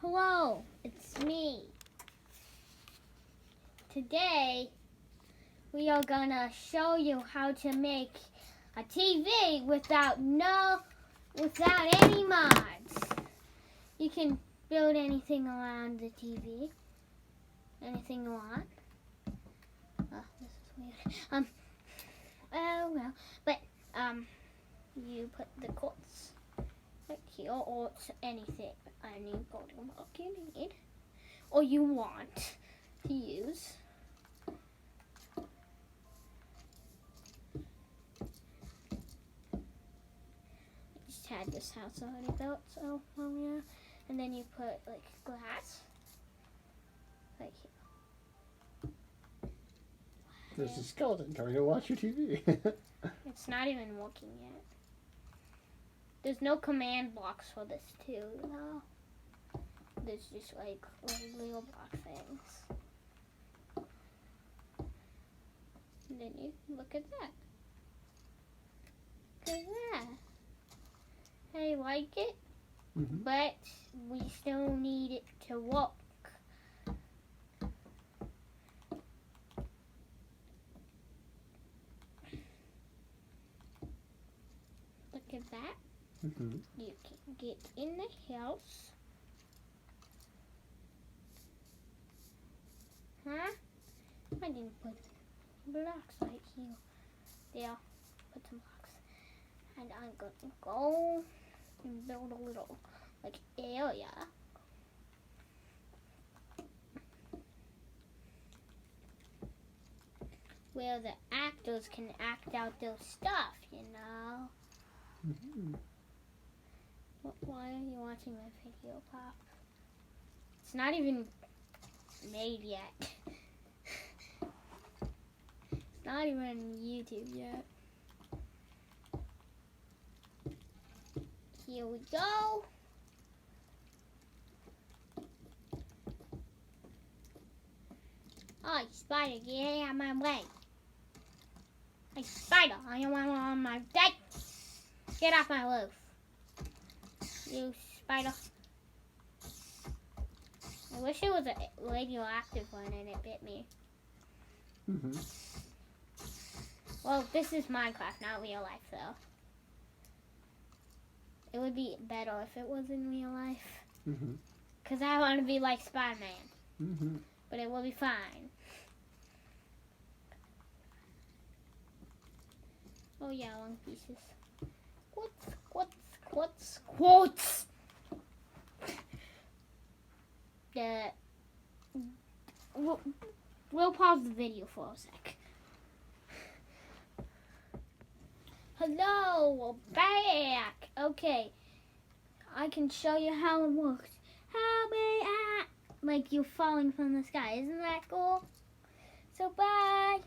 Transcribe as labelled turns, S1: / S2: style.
S1: Hello, it's me. Today, we are gonna show you how to make a TV without any mods. You can build anything around the TV, anything you want. Oh, this is weird. You put the quartz right here, or it's anything, any golden block you need, or you want to use. Just had this house already built, so yeah. And then you put like glass right here.
S2: There's a skeleton trying to watch your TV.
S1: It's not even working yet. There's no command blocks for this too, you know? There's just like little block things. And then you look at that. Look at that. I like it, but we still need it to work. Look at that. You can get in the house. Huh? I didn't put blocks right here. There, put some blocks. And I'm going to go and build a little like area. Where the actors can act out their stuff, you know? Why are you watching my video, Pop? It's not even made yet. It's not even on YouTube yet. Here we go. Oh, you spider, get out of my way. Hey, spider, I don't want on my deck. Get off my roof. You spider. I wish it was a radioactive one and it bit me. Well, this is Minecraft, not real life, though. It would be better if it was in real life. Because I want to be like Spider-Man. But it will be fine. Oh, yeah, long pieces. Quartz. We'll pause the video for a sec. Hello, we're back. Okay, I can show you how it works. Help me out. Like you're falling from the sky. Isn't that cool? So bye.